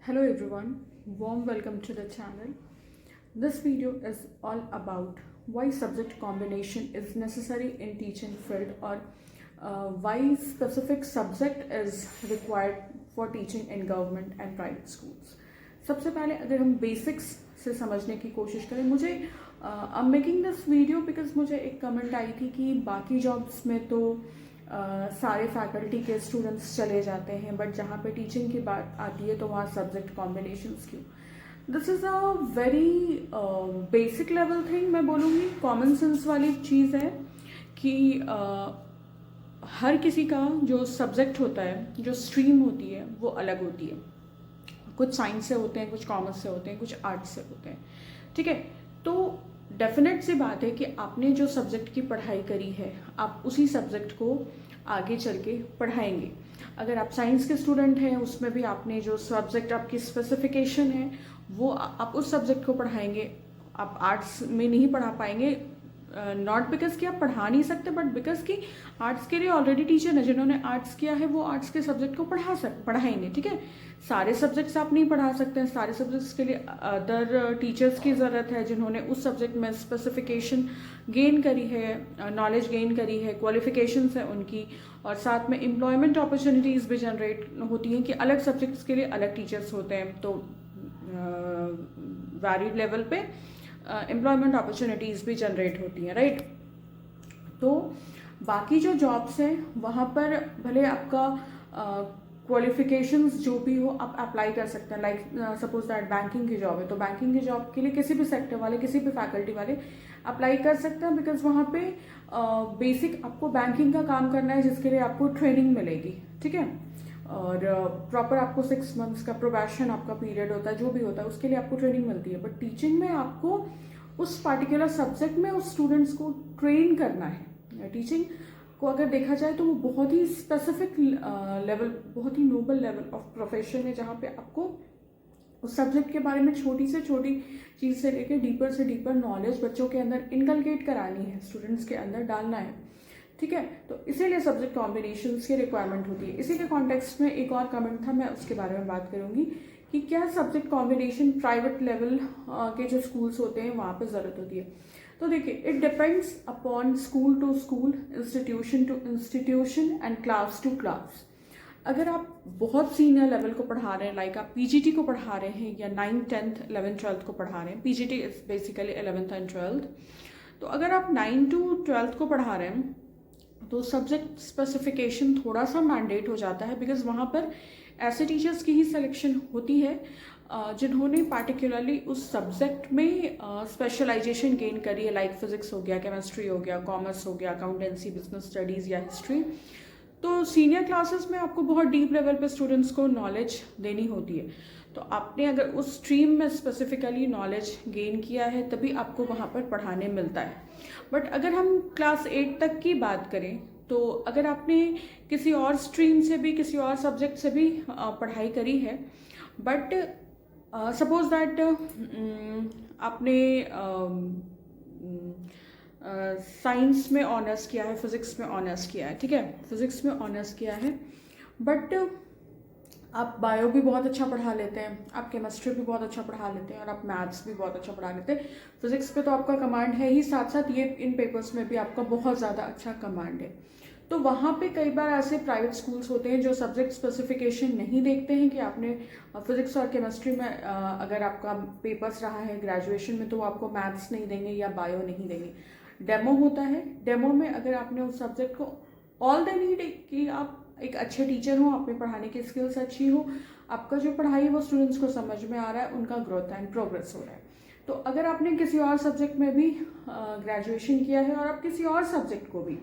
Hello everyone, warm welcome to the channel. This video is all about why subject combination is necessary in teaching field or why specific subject is required for teaching in government and private schools. सबसे पहले अगर हम basics से समझने की कोशिश करें, मुझे I am making this video because मुझे एक कमेंट आई थी कि बाकी जॉब्स में तो सारे फैकल्टी के स्टूडेंट्स चले जाते हैं बट जहाँ पे टीचिंग की बात आती है तो वहाँ सब्जेक्ट कॉम्बिनेशंस क्यों. This is a very basic level thing, मैं बोलूँगी कॉमन सेंस वाली चीज़ है कि हर किसी का जो सब्जेक्ट होता है, जो स्ट्रीम होती है वो अलग होती है. कुछ साइंस से होते हैं, कुछ कॉमर्स से होते हैं, कुछ आर्ट्स से होते हैं. ठीक है, तो डेफिनेट सी बात है कि आपने जो सब्जेक्ट की पढ़ाई करी है आप उसी सब्जेक्ट को आगे चल के पढ़ाएंगे. अगर आप साइंस के स्टूडेंट हैं उसमें भी आपने जो सब्जेक्ट आपकी स्पेसिफिकेशन है वो आप उस सब्जेक्ट को पढ़ाएंगे. आप आर्ट्स में नहीं पढ़ा पाएंगे, नॉट बिकॉज कि आप पढ़ा नहीं सकते बट बिकॉज कि आर्ट्स के लिए ऑलरेडी टीचर है जिन्होंने आर्ट्स किया है, वो आर्ट्स के सब्जेक्ट को पढ़ाएंगे. ठीक है, सारे सब्जेक्ट्स आप नहीं पढ़ा सकते हैं, सारे सब्जेक्ट्स के लिए अदर टीचर्स की ज़रूरत है जिन्होंने उस सब्जेक्ट में स्पेसिफिकेशन गेन करी है, नॉलेज गेन करी है, क्वालिफिकेशंस है उनकी, और साथ में एम्प्लॉयमेंट अपॉर्चुनिटीज़ भी जनरेट होती हैं कि अलग सब्जेक्ट्स के लिए अलग टीचर्स होते हैं. तो वैरिड लेवल पे एम्प्लॉयमेंट अपॉर्चुनिटीज़ भी जनरेट होती हैं, राइट. तो बाकी जो जॉब्स हैं वहाँ पर भले आपका क्वालिफिकेशंस जो भी हो आप अप्लाई कर सकते हैं. लाइक सपोज दैट बैंकिंग की जॉब है तो बैंकिंग की जॉब के लिए किसी भी सेक्टर वाले, किसी भी फैकल्टी वाले अप्लाई कर सकते हैं बिकॉज वहाँ पे बेसिक आपको बैंकिंग का काम करना है जिसके लिए आपको ट्रेनिंग मिलेगी. ठीक है, और प्रॉपर आपको 6 मंथ्स का प्रोबेशन आपका पीरियड होता है, जो भी होता है उसके लिए आपको ट्रेनिंग मिलती है. बट टीचिंग में आपको उस पार्टिकुलर सब्जेक्ट में उस स्टूडेंट्स को ट्रेन करना है. टीचिंग को अगर देखा जाए तो वो बहुत ही स्पेसिफिक लेवल, बहुत ही नोबल लेवल ऑफ प्रोफेशन है जहाँ पे आपको उस सब्जेक्ट के बारे में छोटी से छोटी चीज़ से लेकर डीपर से डीपर नॉलेज बच्चों के अंदर इनकलकेट करानी है, स्टूडेंट्स के अंदर डालना है. ठीक है, तो इसीलिए सब्जेक्ट कॉम्बिनेशंस की रिक्वायरमेंट होती है. इसी के कॉन्टेक्स्ट में एक और कमेंट था, मैं उसके बारे में बात करूंगी कि क्या सब्जेक्ट कॉम्बिनेशन प्राइवेट लेवल के जो स्कूल्स होते हैं वहाँ पे ज़रूरत होती है. तो देखिए, it depends upon school to school, institution to institution and class to class. अगर आप बहुत सीनियर लेवल को पढ़ा रहे हैं, लाइक आप पीजीटी को पढ़ा रहे हैं या 9th 10th 11th 12th को पढ़ा रहे हैं, PGT is basically 11th and 12th. तो अगर आप 9 to 12th को पढ़ा रहे हैं तो सब्जेक्ट स्पेसिफिकेशन थोड़ा सा मैंडेट हो जाता है बिकॉज वहाँ पर ऐसे टीचर्स की ही सिलेक्शन होती है जिन्होंने पार्टिकुलरली उस सब्जेक्ट में स्पेशलाइजेशन गेन करी है. लाइक फिजिक्स हो गया, केमिस्ट्री हो गया, कॉमर्स हो गया, अकाउंटेंसी, बिजनेस स्टडीज़ या हिस्ट्री. तो सीनियर क्लासेस में आपको बहुत डीप लेवल पे स्टूडेंट्स को नॉलेज देनी होती है. तो आपने अगर उस स्ट्रीम में स्पेसिफिकली नॉलेज गेन किया है तभी आपको वहाँ पर पढ़ाने मिलता है. बट अगर हम क्लास 8 तक की बात करें तो अगर आपने किसी और स्ट्रीम से भी, किसी और सब्जेक्ट से भी पढ़ाई करी है बट सपोज दैट आपने साइंस में ऑनर्स किया है, फिजिक्स में ऑनर्स किया है. ठीक है, फिजिक्स में ऑनर्स किया है बट आप बायो भी बहुत अच्छा पढ़ा लेते हैं, आप केमिस्ट्री भी बहुत अच्छा पढ़ा लेते हैं और आप मैथ्स भी बहुत अच्छा पढ़ा लेते हैं. फिजिक्स पे तो आपका कमांड है ही, साथ साथ ये इन पेपर्स में भी आपका बहुत ज़्यादा अच्छा कमांड है. तो वहाँ पे कई बार ऐसे प्राइवेट स्कूल्स होते हैं जो सब्जेक्ट स्पेसिफिकेशन नहीं देखते हैं कि आपने फिजिक्स और केमिस्ट्री में अगर आपका पेपर्स रहा है ग्रेजुएशन में तो वो आपको मैथ्स नहीं देंगे या बायो नहीं देंगे. डेमो होता है, डेमो में अगर आपने उस सब्जेक्ट को, ऑल दे नीड कि आप एक अच्छे टीचर हो, आपने पढ़ाने की स्किल्स अच्छी हो, आपका जो पढ़ाई है वो स्टूडेंट्स को समझ में आ रहा है, उनका ग्रोथ एंड प्रोग्रेस हो रहा है. तो अगर आपने किसी और सब्जेक्ट में भी ग्रेजुएशन किया है और आप किसी और सब्जेक्ट को भी,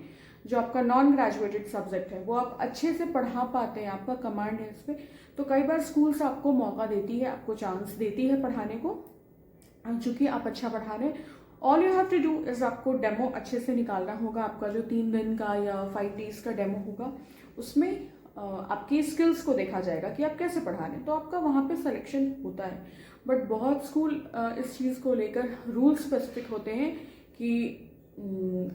जो आपका नॉन ग्रेजुएटेड सब्जेक्ट है, वो आप अच्छे से पढ़ा पाते हैं, आपका कमांड है इस पर, तो कई बार स्कूल्स आपको मौका देती है, आपको चांस देती है पढ़ाने को, चूँकि आप अच्छा पढ़ा रहे हैं. All you have to do is आपको डेमो अच्छे से निकालना होगा. आपका जो 3 दिन का या 5 days का डेमो होगा उसमें आपकी स्किल्स को देखा जाएगा कि आप कैसे पढ़ा रहे हैं, तो आपका वहाँ पे सिलेक्शन होता है. बट बहुत स्कूल इस चीज़ को लेकर रूल स्पेसिफिक होते हैं कि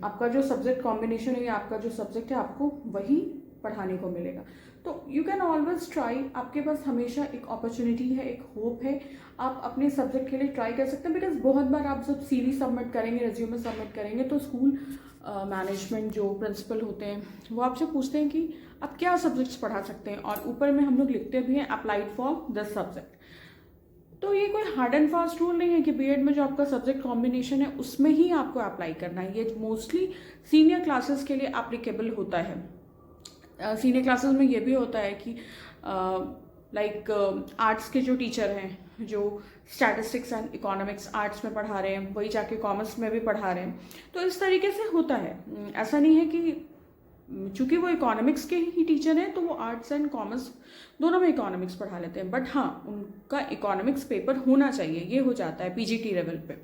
आपका जो सब्जेक्ट कॉम्बिनेशन है या आपका जो सब्जेक्ट है आपको वही पढ़ाने को मिलेगा. तो यू कैन ऑलवेज ट्राई, आपके पास हमेशा एक अपॉर्चुनिटी है, एक होप है, आप अपने सब्जेक्ट के लिए ट्राई कर सकते हैं। बिकॉज बहुत बार आप जब CV सबमिट करेंगे, रेज्यूमे सबमिट करेंगे, तो स्कूल मैनेजमेंट जो प्रिंसिपल होते हैं वो आपसे पूछते हैं कि आप क्या सब्जेक्ट्स पढ़ा सकते हैं, और ऊपर में हम लोग लिखते भी हैं अप्लाइड फॉर दिस सब्जेक्ट। तो ये कोई हार्ड एंड फास्ट रूल नहीं है कि बीएड में जो आपका सब्जेक्ट कॉम्बिनेशन है उसमें ही आपको अप्लाई करना है। ये मोस्टली सीनियर क्लासेस के लिए एप्लीकेबल होता है। सीनियर क्लासेस में ये भी होता है कि लाइक आर्ट्स के जो टीचर हैं, जो स्टैटिस्टिक्स एंड इकोनॉमिक्स आर्ट्स में पढ़ा रहे हैं, वही जाके कॉमर्स में भी पढ़ा रहे हैं। तो इस तरीके से होता है। ऐसा नहीं है कि चूंकि वो इकोनॉमिक्स के ही टीचर हैं तो वो आर्ट्स एंड कॉमर्स दोनों में इकोनॉमिक्स पढ़ा लेते हैं। बट हाँ, उनका इकोनॉमिक्स पेपर होना चाहिए, ये हो जाता है PGT लेवल पे।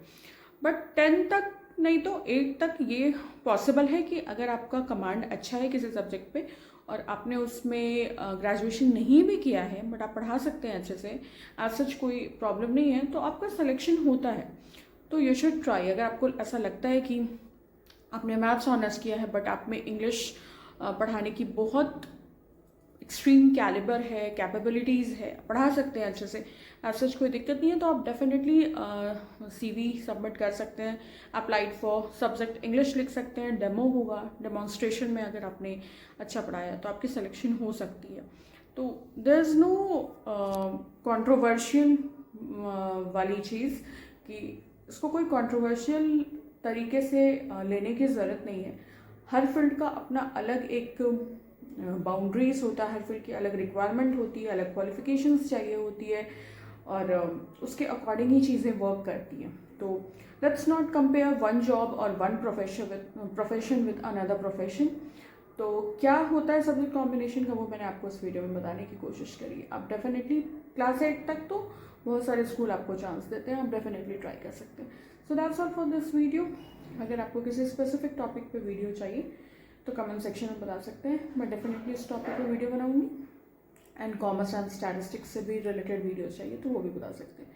बट 10 तक नहीं तो 8 तक ये पॉसिबल है कि अगर आपका कमांड अच्छा है किसी सब्जेक्ट पे और आपने उसमें ग्रेजुएशन नहीं भी किया है बट आप पढ़ा सकते हैं अच्छे से, एज सच कोई प्रॉब्लम नहीं है, तो आपका सिलेक्शन होता है। तो यू शुड ट्राई। अगर आपको ऐसा लगता है कि आपने मैथ्स ऑनर्स किया है बट आप में इंग्लिश पढ़ाने की बहुत एक्सट्रीम कैलिबर है, कैपेबिलिटीज़ है, पढ़ा सकते हैं अच्छे से, एज सच कोई दिक्कत नहीं है, तो आप डेफिनेटली CV सबमिट कर सकते हैं। अप्लाइड फॉर सब्जेक्ट इंग्लिश लिख सकते हैं, डेमो होगा, डेमोन्स्ट्रेशन में अगर आपने अच्छा पढ़ाया तो आपकी सिलेक्शन हो सकती है। तो देयर इज़ नो कंट्रोवर्शियल वाली चीज़ कि इसको कोई कंट्रोवर्शियल तरीके से लेने की ज़रूरत नहीं है। हर फील्ड का अपना अलग एक बाउंड्रीज होता है, हर फील्ड की अलग रिक्वायरमेंट होती है, अलग क्वालिफिकेशंस चाहिए होती है, और उसके अकॉर्डिंग ही चीज़ें वर्क करती हैं। तो let's not compare one job और one profession with another profession. तो क्या होता है सब्जेक्ट कॉम्बिनेशन का, वो मैंने आपको इस वीडियो में बताने की कोशिश करी है। आप डेफिनेटली क्लास 8 तक तो बहुत सारे स्कूल आपको चांस देते हैं, आप डेफिनेटली ट्राई कर सकते हैं। So that's all for this video. अगर आपको किसी स्पेसिफिक टॉपिक पे वीडियो चाहिए तो कमेंट सेक्शन में बता सकते हैं, मैं डेफिनेटली इस टॉपिक पे वीडियो बनाऊंगी। एंड कॉमर्स एंड स्टैटिस्टिक्स से भी रिलेटेड वीडियोस चाहिए तो वो भी बता सकते हैं।